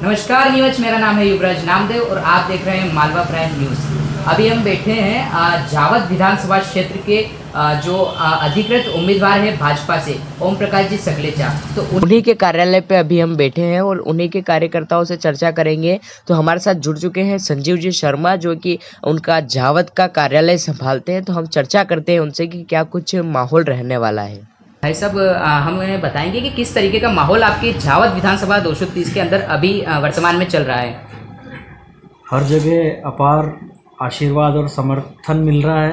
नमस्कार न्यूज, मेरा नाम है युवराज नामदेव और आप देख रहे हैं मालवा प्राइम न्यूज़। अभी हम बैठे हैं जावद विधानसभा क्षेत्र के जो अधिकृत उम्मीदवार है भाजपा से ओम प्रकाश जी सकलेचा, तो उन्हीं के कार्यालय पे अभी हम बैठे हैं और उन्हीं के कार्यकर्ताओं से चर्चा करेंगे। तो हमारे साथ जुड़ चुके हैं संजीव जी शर्मा, जो कि उनका जावद का कार्यालय संभालते हैं। तो हम चर्चा करते हैं उनसे कि क्या कुछ माहौल रहने वाला है। भाई साहब, हम उन्हें बताएंगे कि किस तरीके का माहौल आपकी जावद विधानसभा 230 के अंदर अभी वर्तमान में चल रहा है। हर जगह अपार आशीर्वाद और समर्थन मिल रहा है।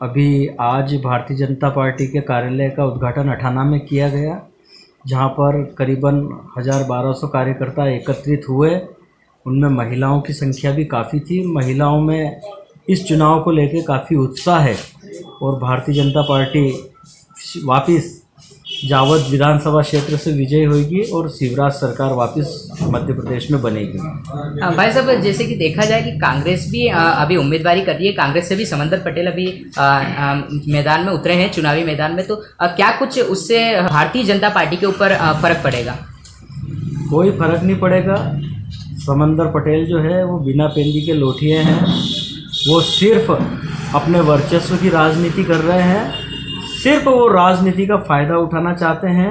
अभी आज भारतीय जनता पार्टी के कार्यालय का उद्घाटन अठाना में किया गया, जहां पर करीबन 1200 कार्यकर्ता एकत्रित हुए। उनमें महिलाओं की संख्या भी काफ़ी थी। महिलाओं में इस चुनाव को लेकर काफ़ी उत्साह है और भारतीय जनता पार्टी वापस जावद विधानसभा क्षेत्र से विजयी होगी और शिवराज सरकार वापस मध्य प्रदेश में बनेगी। भाई साहब, जैसे कि देखा जाए कि कांग्रेस भी अभी उम्मीदवारी कर रही है, कांग्रेस से भी समंदर पटेल अभी मैदान में उतरे हैं, चुनावी मैदान में, तो क्या कुछ उससे भारतीय जनता पार्टी के ऊपर फर्क पड़ेगा? कोई फर्क नहीं पड़ेगा। समंदर पटेल जो है वो बिना पेंदी के लोटिए हैं। वो सिर्फ अपने वर्चस्व की राजनीति कर रहे हैं, सिर्फ वो राजनीति का फ़ायदा उठाना चाहते हैं।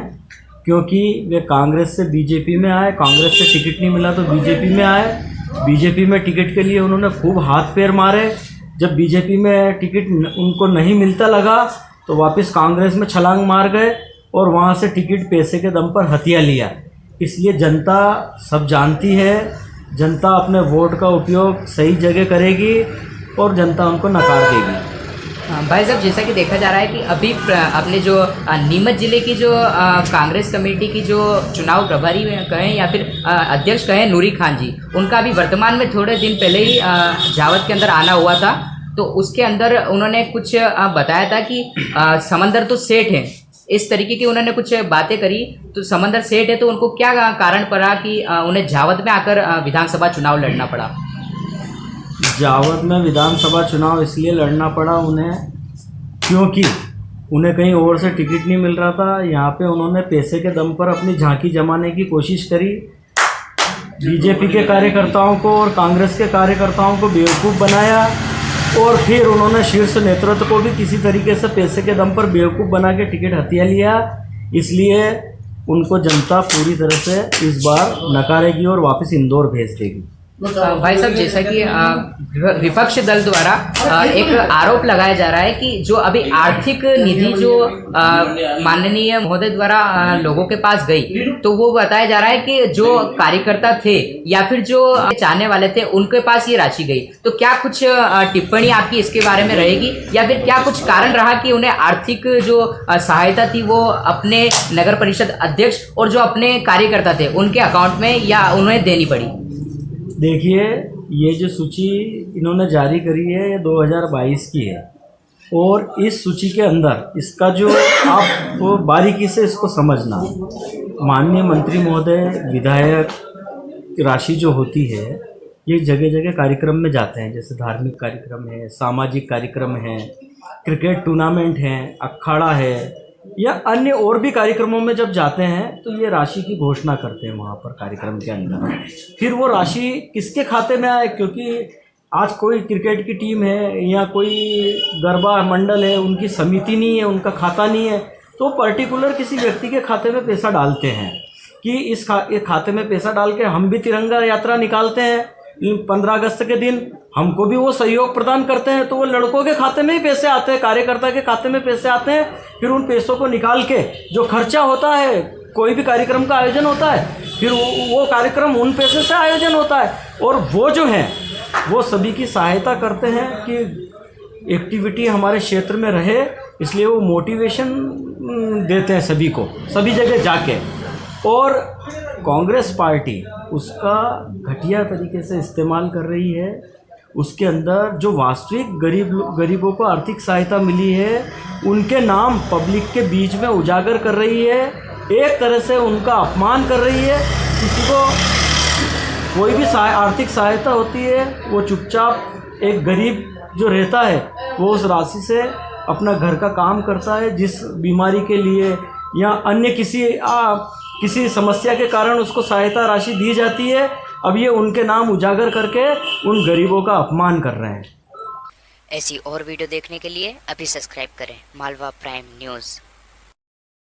क्योंकि वे कांग्रेस से बीजेपी में आए, कांग्रेस से टिकट नहीं मिला तो बीजेपी में आए। बीजेपी में टिकट के लिए उन्होंने खूब हाथ पैर मारे। जब बीजेपी में टिकट उनको नहीं मिलता लगा तो वापस कांग्रेस में छलांग मार गए और वहाँ से टिकट पैसे के दम पर हथिया लिया। इसलिए जनता सब जानती है, जनता अपने वोट का उपयोग सही जगह करेगी और जनता उनको नकार देगी। भाई साहब, जैसा कि देखा जा रहा है कि अभी अपने जो नीमच जिले की जो कांग्रेस कमेटी की जो चुनाव प्रभारी कहें या फिर अध्यक्ष कहें नूरी खान जी, उनका अभी वर्तमान में थोड़े दिन पहले ही जावद के अंदर आना हुआ था। तो उसके अंदर उन्होंने कुछ बताया था कि समंदर तो सेठ है, इस तरीके की उन्होंने कुछ बातें करी। तो समंदर सेठ है तो उनको क्या कारण पड़ा कि उन्हें जावद में आकर विधानसभा चुनाव लड़ना पड़ा? जावद में विधानसभा चुनाव इसलिए लड़ना पड़ा उन्हें क्योंकि उन्हें कहीं और से टिकट नहीं मिल रहा था। यहाँ पे उन्होंने पैसे के दम पर अपनी झांकी जमाने की कोशिश करी। बीजेपी के कार्यकर्ताओं को और कांग्रेस के कार्यकर्ताओं को बेवकूफ़ बनाया और फिर उन्होंने शीर्ष नेतृत्व को भी किसी तरीके से पैसे के दम पर बेवकूफ़ बना के टिकट हथिया लिया। इसलिए उनको जनता पूरी तरह से इस बार नकारेगी और वापस इंदौर भेज देगी। भाई साहब, जैसा कि विपक्ष दल द्वारा एक आरोप लगाया जा रहा है कि जो अभी आर्थिक निधि जो माननीय महोदय द्वारा लोगों के पास गई, तो वो बताया जा रहा है कि जो कार्यकर्ता थे या फिर जो चाहने वाले थे उनके पास ये राशि गई। तो क्या कुछ टिप्पणी आपकी इसके बारे में रहेगी या फिर क्या कुछ कारण रहा कि उन्हें आर्थिक जो सहायता थी वो अपने नगर परिषद अध्यक्ष और जो अपने कार्यकर्ता थे उनके अकाउंट में या उन्हें देनी पड़ी? देखिए, ये जो सूची इन्होंने जारी करी है ये 2022 की है और इस सूची के अंदर इसका जो आप वो बारीकी से इसको समझना, माननीय मंत्री महोदय विधायक राशि जो होती है ये जगह जगह कार्यक्रम में जाते हैं, जैसे धार्मिक कार्यक्रम है, सामाजिक कार्यक्रम है, क्रिकेट टूर्नामेंट है, अखाड़ा है या अन्य और भी कार्यक्रमों में जब जाते हैं तो ये राशि की घोषणा करते हैं वहाँ पर कार्यक्रम के अंदर। फिर वो राशि किसके खाते में आए, क्योंकि आज कोई क्रिकेट की टीम है या कोई गरबा मंडल है, उनकी समिति नहीं है, उनका खाता नहीं है, तो पर्टिकुलर किसी व्यक्ति के खाते में पैसा डालते हैं कि इस खाते में पैसा डाल के हम भी तिरंगा यात्रा निकालते हैं 15 अगस्त के दिन, हमको भी वो सहयोग प्रदान करते हैं। तो वो लड़कों के खाते में ही पैसे आते हैं, कार्यकर्ता के खाते में पैसे आते हैं। फिर उन पैसों को निकाल के जो खर्चा होता है, कोई भी कार्यक्रम का आयोजन होता है, फिर वो कार्यक्रम उन पैसे से आयोजन होता है और वो जो हैं वो सभी की सहायता करते हैं कि एक्टिविटी हमारे क्षेत्र में रहे। इसलिए वो मोटिवेशन देते हैं सभी को, सभी जगह जाके। और कांग्रेस पार्टी उसका घटिया तरीके से इस्तेमाल कर रही है। उसके अंदर जो वास्तविक गरीबों को आर्थिक सहायता मिली है उनके नाम पब्लिक के बीच में उजागर कर रही है, एक तरह से उनका अपमान कर रही है। किसी को कोई भी आर्थिक सहायता होती है वो चुपचाप एक गरीब जो रहता है वो उस राशि से अपना घर का काम करता है। जिस बीमारी के लिए या अन्य किसी किसी समस्या के कारण उसको सहायता राशि दी जाती है। अब ये उनके नाम उजागर करके उन गरीबों का अपमान कर रहे हैं। ऐसी और वीडियो देखने के लिए अभी सब्सक्राइब करें मालवा प्राइम न्यूज़।